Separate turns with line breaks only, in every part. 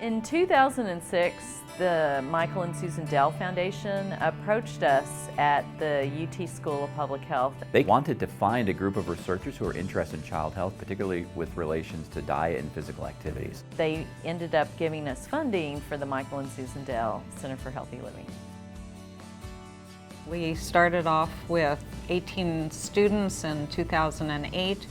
In 2006, the Michael and Susan Dell Foundation approached us at the UT School of Public Health.
They wanted to find a group of researchers who are interested in child health, particularly with relations to diet and physical activities.
They ended up giving us funding for the Michael and Susan Dell Center for Healthy Living.
We started off with 18 students in 2008,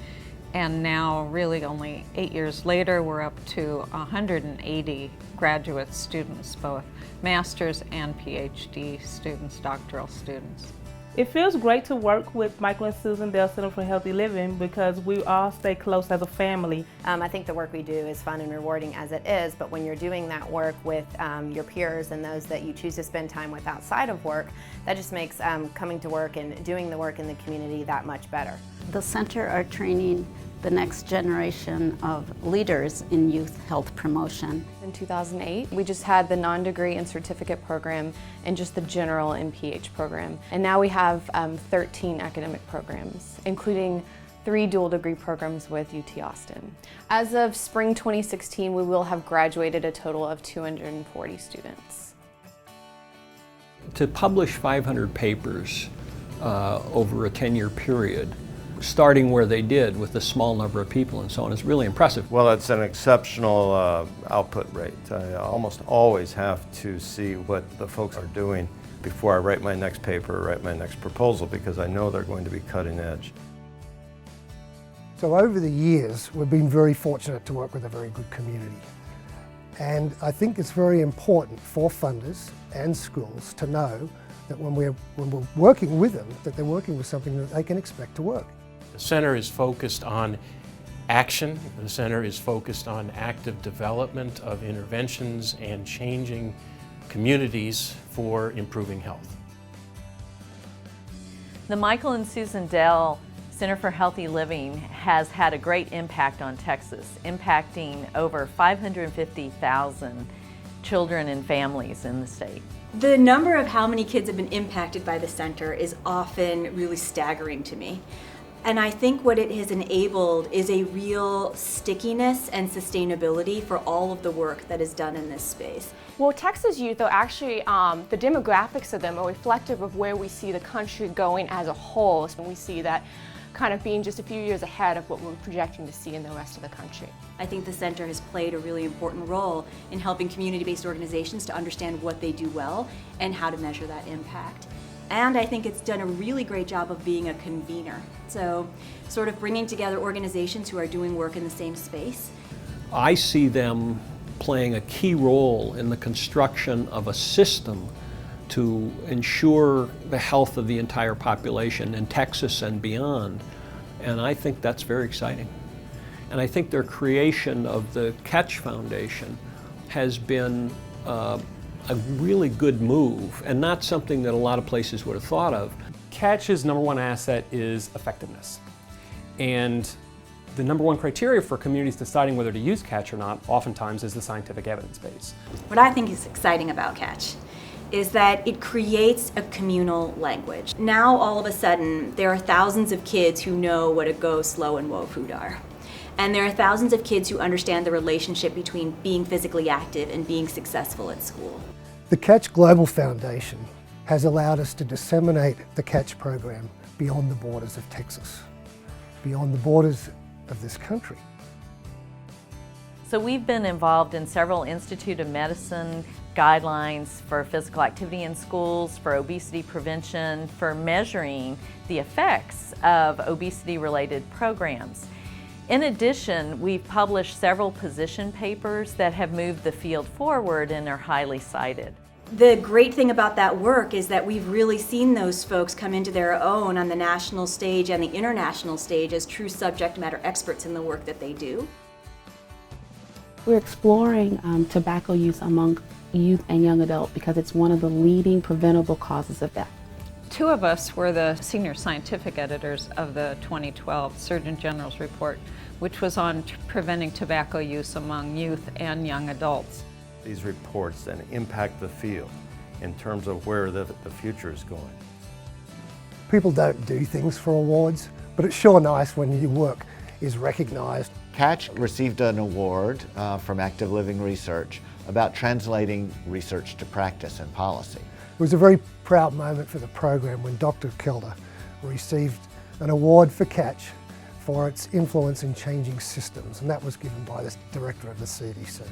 and now really only 8 years later we're up to 180 graduate students, both master's and PhD students, doctoral students.
It feels great to work with Michael and Susan Dell Center for Healthy Living because we all stay close as a family.
I think the work we do is fun and rewarding as it is, but when you're doing that work with your peers and those that you choose to spend time with outside of work, that just makes coming to work and doing the work in the community that much better.
The center are training the next generation of leaders in youth health promotion.
In 2008, we just had the non-degree and certificate program and just the general MPH program. And now we have 13 academic programs, including 3 dual degree programs with UT Austin. As of spring 2016, we will have graduated a total of 240 students.
To publish 500 papers over a 10-year period, starting where they did with a small number of people and so on, is really impressive.
Well, it's an exceptional output rate. I almost always have to see what the folks are doing before I write my next paper or write my next proposal, because I know they're going to be cutting edge.
So over the years, we've been very fortunate to work with a very good community. And I think it's very important for funders and schools to know that when we're working with them, that they're working with something that they can expect to work.
The center is focused on action. The center is focused on active development of interventions and changing communities for improving health.
The Michael and Susan Dell Center for Healthy Living has had a great impact on Texas, impacting over 550,000 children and families in the state.
The number of how many kids have been impacted by the center is often really staggering to me. And I think what it has enabled is a real stickiness and sustainability for all of the work that is done in this space.
Well, Texas youth, are actually, the demographics of them are reflective of where we see the country going as a whole. So we see that kind of being just a few years ahead of what we're projecting to see in the rest of the country.
I think the center has played a really important role in helping community-based organizations to understand what they do well and how to measure that impact. And I think it's done a really great job of being a convener. So sort of bringing together organizations who are doing work in the same space.
I see them playing a key role in the construction of a system to ensure the health of the entire population in Texas and beyond. And I think that's very exciting. And I think their creation of the Catch Foundation has been a really good move, and not something that a lot of places would have thought of.
Catch's #1 asset is effectiveness. And the #1 criteria for communities deciding whether to use Catch or not oftentimes is the scientific evidence base.
What I think is exciting about Catch is that it creates a communal language. Now all of a sudden there are thousands of kids who know what a go, slow, and whoa food are. And there are thousands of kids who understand the relationship between being physically active and being successful at school.
The Catch Global Foundation has allowed us to disseminate the Catch program beyond the borders of Texas, beyond the borders of this country.
So we've been involved in several Institute of Medicine guidelines for physical activity in schools, for obesity prevention, for measuring the effects of obesity-related programs. In addition, we've published several position papers that have moved the field forward and are highly cited.
The great thing about that work is that we've really seen those folks come into their own on the national stage and the international stage as true subject matter experts in the work that they do.
We're exploring tobacco use among youth and young adults because it's one of the leading preventable causes of death.
2 of us were the senior scientific editors of the 2012 Surgeon General's report, which was on preventing tobacco use among youth and young adults.
These reports then impact the field in terms of where the future is going.
People don't do things for awards, but it's sure nice when your work is recognized.
Catch received an award from Active Living Research about translating research to practice and policy.
It was a very proud moment for the program when Dr. Kilder received an award for Catch for its influence in changing systems, and that was given by the director of the CDC.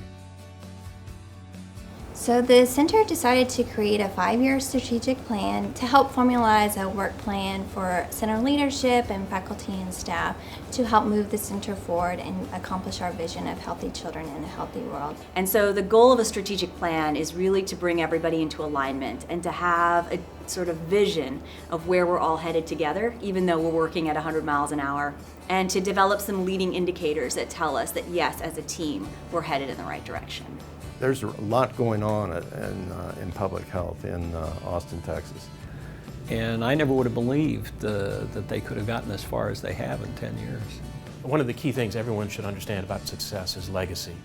So the center decided to create a 5-year strategic plan to help formalize a work plan for center leadership and faculty and staff to help move the center forward and accomplish our vision of healthy children in a healthy world.
And so the goal of a strategic plan is really to bring everybody into alignment and to have a sort of vision of where we're all headed together, even though we're working at 100 miles an hour, and to develop some leading indicators that tell us that yes, as a team, we're headed in the right direction.
There's a lot going on in public health in Austin, Texas.
And I never would have believed that they could have gotten as far as they have in 10 years.
One of the key things everyone should understand about success is legacy.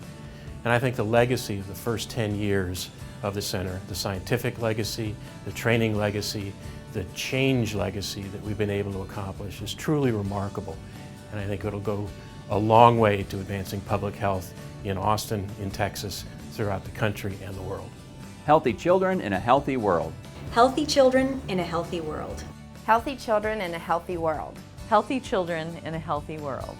And I think the legacy of the first 10 years of the center, the scientific legacy, the training legacy, the change legacy that we've been able to accomplish is truly remarkable. And I think it'll go a long way to advancing public health in Austin, in Texas, throughout the country and the world.
Healthy children in a healthy world.
Healthy children in a healthy world.
Healthy children in a healthy world.
Healthy children in a healthy world.